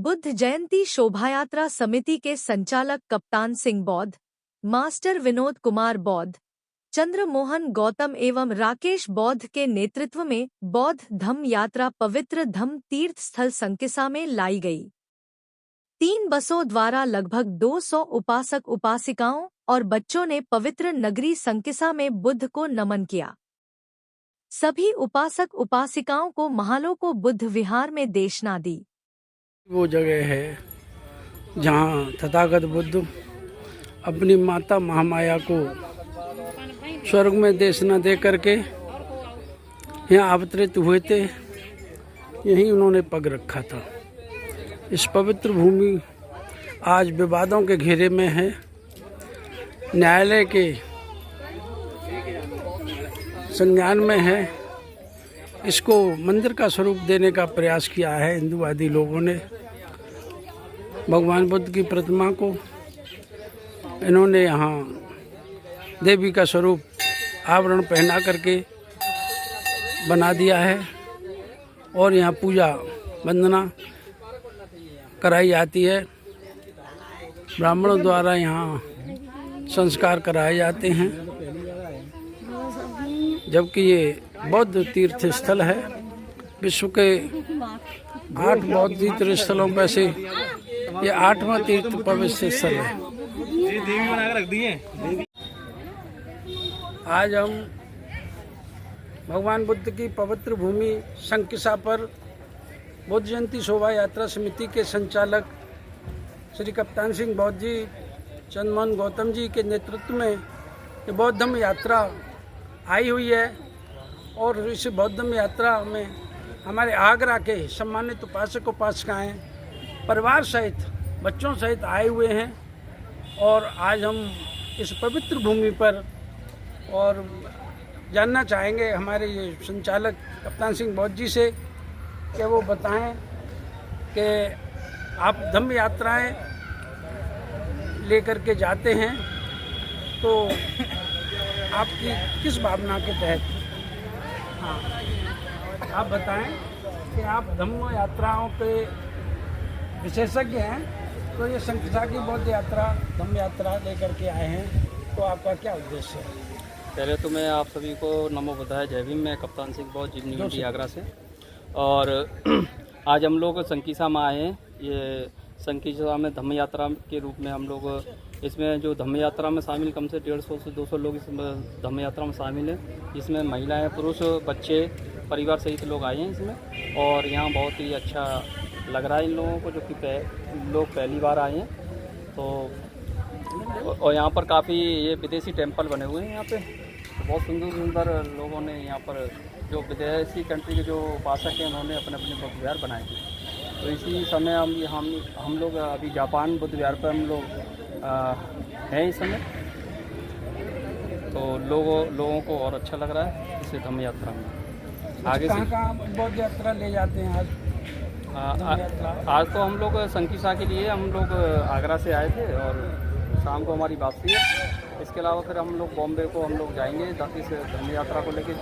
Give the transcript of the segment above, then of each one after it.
बुद्ध जयंती शोभायात्रा समिति के संचालक कप्तान सिंह बौद्ध, मास्टर विनोद कुमार बौद्ध, चंद्रमोहन गौतम एवं राकेश बौद्ध के नेतृत्व में बौद्ध धम्म यात्रा पवित्र धम्म तीर्थ स्थल संकिसा में लाई गई। 3 बसों द्वारा लगभग 200 उपासक उपासिकाओं और बच्चों ने पवित्र नगरी संकिसा में बुद्ध को नमन किया। सभी उपासक उपासिकाओं को महालों को बुद्ध विहार में देशना दी। वो जगह है जहाँ तथागत बुद्ध अपनी माता महामाया को स्वर्ग में देशना दे करके यहाँ अवतरित हुए थे। यहीं उन्होंने पग रखा था। इस पवित्र भूमि आज विवादों के घेरे में है। न्यायालय के संज्ञान में है। इसको मंदिर का स्वरूप देने का प्रयास किया है हिंदूवादी लोगों ने। भगवान बुद्ध की प्रतिमा को इन्होंने यहाँ देवी का स्वरूप आवरण पहना करके बना दिया है और यहाँ पूजा वंदना कराई जाती है। ब्राह्मणों द्वारा यहाँ संस्कार कराए जाते हैं। जबकि ये बौद्ध तीर्थ स्थल है। विश्व के 8 बौद्ध तीर्थ स्थलों में से ये 8वां तीर्थ पवित्र स्थल है। आज हम भगवान बुद्ध की पवित्र भूमि संकिसा पर बुद्ध जयंती शोभा यात्रा समिति के संचालक श्री कप्तान सिंह बौद्ध जी, चंद्रमोहन गौतम जी के नेतृत्व में ये बौद्ध धम्म यात्रा आई हुई है। और इस बौद्ध धम्म यात्रा में हमारे आगरा के सम्मानित उपासक उपासिकाएँ परिवार सहित बच्चों सहित आए हुए हैं। और आज हम इस पवित्र भूमि पर और जानना चाहेंगे हमारे ये संचालक कप्तान सिंह बौद्ध जी से कि वो बताएं कि आप धम्म यात्राएं लेकर के जाते हैं तो आपकी किस भावना के तहत। हाँ, आप बताएं कि आप धम्म यात्राओं के विशेषज्ञ हैं, तो ये संकिसा की बौद्ध यात्रा धम्म यात्रा लेकर के आए हैं, तो आपका क्या उद्देश्य है? पहले तो मैं आप सभी को नमो बुद्धाय जय भीम। मैं कप्तान सिंह बौद्ध जीवनी मंडी आगरा से। और आज हम लोग संकिसा में आए हैं। ये संकिसा में धम्म यात्रा के रूप में हम लोग इसमें जो धम्म यात्रा में शामिल कम से 150 से 200 लोग इस धम्म यात्रा में शामिल हैं, जिसमें महिलाएं, पुरुष, बच्चे, परिवार सहित लोग आए हैं इसमें। और यहाँ बहुत ही अच्छा लग रहा है इन लोगों को, जो कि लोग पहली बार आए हैं। तो और यहाँ पर काफ़ी ये विदेशी टेम्पल बने हुए हैं। यहाँ पे बहुत सुंदर सुंदर लोगों ने यहाँ पर जो विदेशी कंट्री के जो उपासक हैं उन्होंने अपने अपने बुद्ध विहार बनाए थे। तो इसी समय हम लोग अभी जापान बुद्ध विहार पर हम लोग हैं इस समय। तो लोगों को और अच्छा लग रहा है इस धम्म यात्रा में। आगे से कहाँ बौद्ध यात्रा ले जाते हैं आज तो हम लोग संकिसा के लिए हम लोग आगरा से आए थे और शाम को हमारी वापसी है। इसके अलावा फिर हम लोग बॉम्बे को हम लोग जाएंगे इस धम्म यात्रा को लेकर,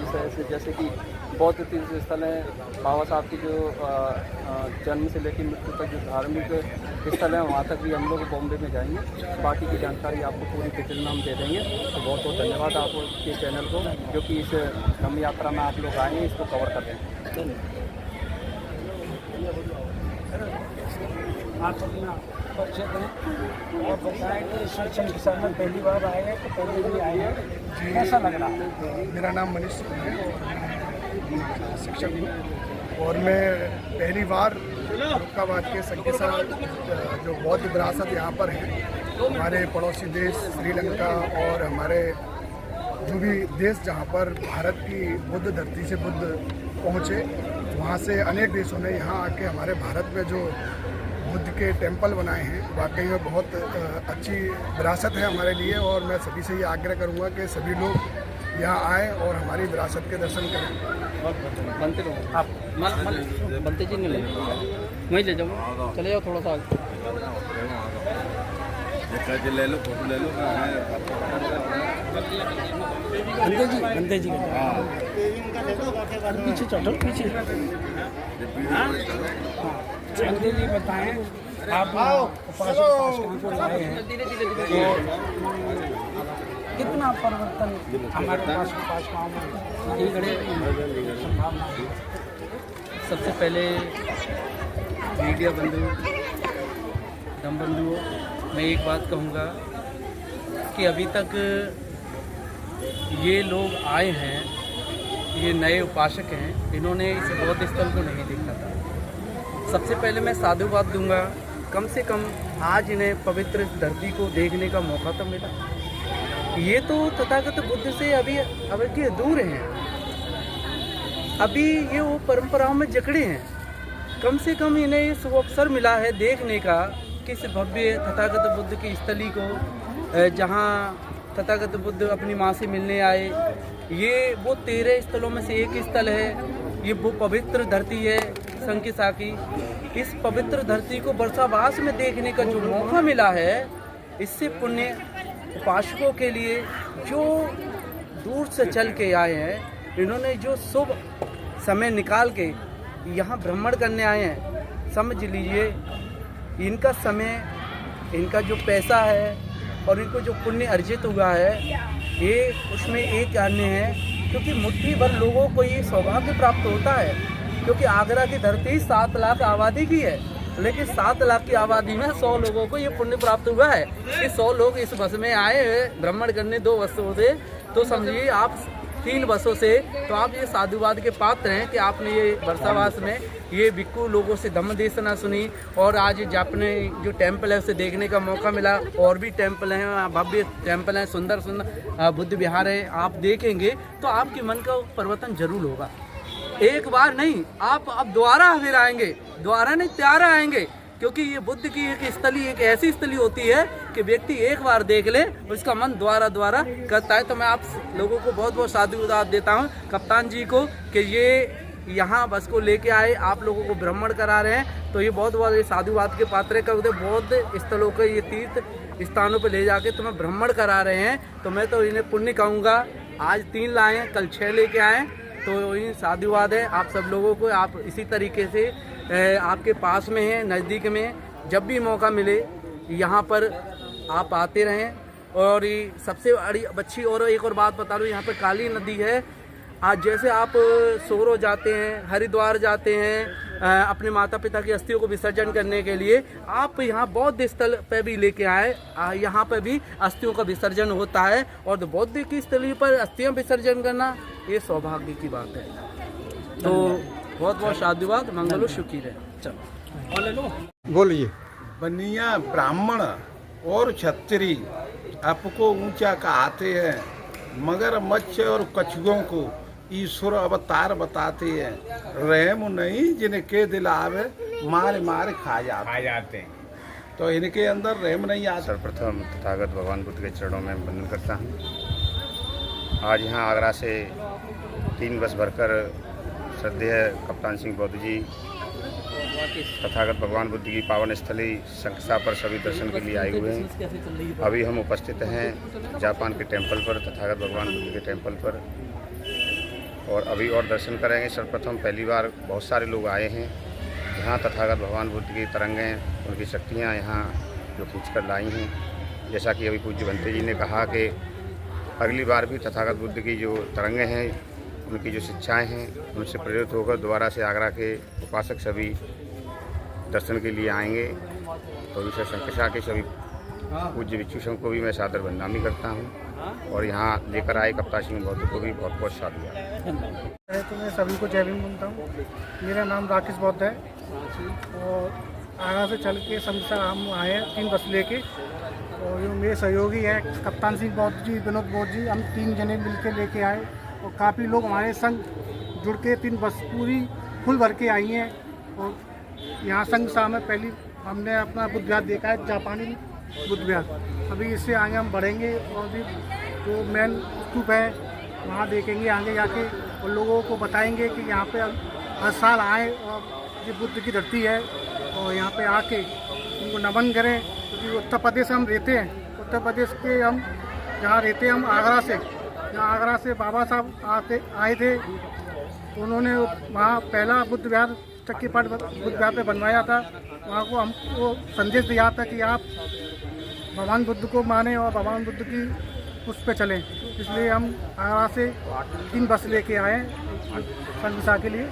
जैसे कि बौद्ध तीर्थ स्थल है, बाबा साहब की जो जन्म से लेकर मृत्यु तक जो धार्मिक स्थल है वहाँ तक भी हम लोग बॉम्बे में जाएंगे। बाकी की जानकारी आपको पूरी डिटेल में हम दे देंगे। तो बहुत बहुत धन्यवाद आपके चैनल को, जो कि इस धम्म यात्रा में आप लोग आए हैं, इसको कवर कर रहे हैं। आप अपना परिचय दें और बताएं कि इस संकिसा में पहली बार आए हैं तो पहले भी आए हैं, कैसा लग रहा है? मेरा नाम मनीष है और मैं शिक्षक हूँ और मैं पहली बार फर्रुखाबाद के संकिसा जो बौद्ध विरासत यहाँ पर है, हमारे पड़ोसी देश श्रीलंका और हमारे जो भी देश जहाँ पर भारत की बुद्ध धरती से बुद्ध पहुँचे, वहाँ से अनेक देशों ने यहाँ आके हमारे भारत में जो बुद्ध के टेंपल बनाए हैं, वाकई में बहुत अच्छी विरासत है हमारे लिए। और मैं सभी से ये आग्रह करूँगा कि सभी लोग यहाँ आएँ और हमारी विरासत के दर्शन करें। बनते रहो आप, बनते जी नहीं ले वहीं ले जाओ, चले जाओ थोड़ा सा आगे। ले लो, फोटो ले लो। बंदे जी हाँ, पीछे चढ़ो, पीछे। बंदे जी बताएं, आप उपासक उपासिकाओं को लाए हैं, कितना परिवर्तन हमारे उपासक उपासिकाओं में संभावना है? सबसे पहले मीडिया बंधुओं, दम बंधुओं, मैं एक बात कहूँगा कि अभी तक ये लोग आए हैं, ये नए उपासक हैं, इन्होंने इस बौद्ध स्थल को नहीं देखा था। सबसे पहले मैं साधुवाद दूंगा, कम से कम आज इन्हें पवित्र धरती को देखने का मौका तो मिला। ये तो तथागत बुद्ध से अभी के दूर हैं, अभी ये वो परंपराओं में जकड़े हैं। कम से कम इन्हें इस अवसर मिला है देखने का कि इस भव्य तथागत बुद्ध की स्थली को, जहाँ तथागत बुद्ध अपनी माँ से मिलने आए, ये वो 13 स्थलों में से एक स्थल है। ये वो पवित्र धरती है संकिसा की। इस पवित्र धरती को वर्षावास में देखने का जो मौका मिला है, इससे पुण्य उपासकों के लिए जो दूर से चल के आए हैं, इन्होंने जो शुभ समय निकाल के यहाँ भ्रमण करने आए हैं, समझ लीजिए इनका समय, इनका जो पैसा है और इनको जो पुण्य अर्जित हुआ है, ये उसमें एक अन्य है। क्योंकि मुट्ठी भर लोगों को ये सौभाग्य प्राप्त होता है, क्योंकि आगरा की धरती 7 लाख आबादी की है, लेकिन 7 लाख की आबादी में 100 लोगों को ये पुण्य प्राप्त हुआ है कि 100 लोग इस बस में आए हैं भ्रमण करने 2 बसों से। तो समझिए आप 3 बसों से, तो आप ये साधुवाद के पात्र हैं कि आपने ये वर्षावास में ये भिक्खु लोगों से धम्म देशना सुनी, और आज अपने जो टेम्पल है उसे देखने का मौका मिला। और भी टेम्पल हैं, भव्य टेम्पल हैं, सुंदर सुंदर बुद्ध विहार है, आप देखेंगे तो आपके मन का परिवर्तन जरूर होगा। एक बार नहीं, आप अब दोबारा फिर आएंगे, दोबारा नहीं त्यारा आएंगे, क्योंकि ये बुद्ध की एक स्थली, एक ऐसी स्थली होती है कि व्यक्ति एक बार देख ले उसका मन दोबारा दोबारा करता है। तो मैं आप लोगों को बहुत बहुत साधुवाद देता हूँ, कप्तान जी को, कि ये यहाँ बस को लेके आए, आप लोगों को भ्रमण करा रहे हैं, तो ये बहुत बहुत ये साधुवाद के पात्र कर बौद्ध स्थलों के ये तीर्थ स्थानों पर ले जाके तुम्हें भ्रमण करा रहे हैं। तो मैं तो इन्हें पुण्य कहूँगा। आज 3 लाए हैं, कल 6 लेके आए, तो ये साधुवाद है आप सब लोगों को। आप इसी तरीके से आपके पास में है, नज़दीक में, जब भी मौका मिले यहाँ पर आप आते रहें। और ये सबसे अच्छी और एक और बात बता दूँ, यहाँ पर काली नदी है। आज जैसे आप सोरो जाते हैं, हरिद्वार जाते हैं अपने माता पिता की अस्थियों को विसर्जन करने के लिए, आप यहाँ बौद्ध स्थल पे भी लेके आए, यहाँ पर भी अस्थियों का विसर्जन होता है। और बौद्ध की स्थली पर अस्थियाँ विसर्जन करना ये सौभाग्य की बात है। तो बहुत बहुत साधुवाद, मंगलो शुक्र है। चलो बोलिए। बनिया ब्राह्मण और क्षत्रिय आपको ऊंचा कहते हैं, मगर मत्स्य और कछुओं को ईश्वर अवतार बताते हैं। रहम नहीं जिनके दिल आवे, मारे मारे खा जाते हैं। तो इनके अंदर रहम नहीं आता। सर्वप्रथम तथागत भगवान बुद्ध के चरणों में वंदन करता हूँ। आज यहाँ आगरा से 3 बस भरकर श्रद्धेय कप्तान सिंह बौद्ध जी तथागत भगवान बुद्ध की पावन स्थली शंकिसा पर सभी दर्शन के लिए आए हुए हैं। अभी हम उपस्थित हैं जापान के टेंपल पर, तथागत भगवान बुद्ध के टेंपल पर, और अभी और दर्शन करेंगे। सर्वप्रथम पहली बार बहुत सारे लोग आए हैं यहाँ, तथागत भगवान बुद्ध की तरंगें, उनकी शक्तियाँ यहाँ जो खींच कर लाई हैं। जैसा कि अभी पूज्य भंते जी ने कहा कि अगली बार भी तथागत बुद्ध की जो तरंगें हैं, उनकी जो शिक्षाएं हैं, उनसे प्रेरित होकर दोबारा से आगरा के उपासक सभी दर्शन के लिए आएंगे। तो विशेष शंकिसा के सभी पूज्य भिक्षु संघ को भी मैं सादर वंदनामी करता हूँ, और यहाँ लेकर आए कप्तान सिंह बौद्ध को भी बहुत बहुत साधुवाद। तो मैं सभी को जय भीम बोलता हूँ। मेरा नाम राकेश बौद्ध है, और आगरा से चल के शंकिसा हम आए हैं 3 बस लेके, और जो मेरे सहयोगी है कप्तान सिंह बौद्ध जी, विनोद बौद्ध जी, हम 3 जने मिलकर लेके आए, और काफ़ी लोग हमारे संग जुड़ के 3 बस पूरी फुल भर के आई हैं। और यहाँ शंकिसा में पहली हमने अपना बुद्ध विहार देखा है, जापानी बुद्ध विहार। अभी इससे आगे हम बढ़ेंगे और भी जो मेन स्तूप है वहाँ देखेंगे आगे जाके, और लोगों को बताएंगे कि यहाँ पे हर साल आए और ये बुद्ध की धरती है, और यहाँ पे आके उनको नमन करें तो क्योंकि उत्तर प्रदेश हम रहते हैं, उत्तर प्रदेश के हम जहाँ रहते हैं हम आगरा से, जहाँ आगरा से बाबा साहब आए थे, तो उन्होंने वहाँ पहला बुद्ध विहार चक्कीपाट बुद्ध विहार पे बनवाया था। वहाँ को हमको संदेश दिया था कि आप भगवान बुद्ध को माने और भगवान बुद्ध की उस पे चलें। इसलिए हम आगरा से 3 बस लेके आए संविसा के लिए।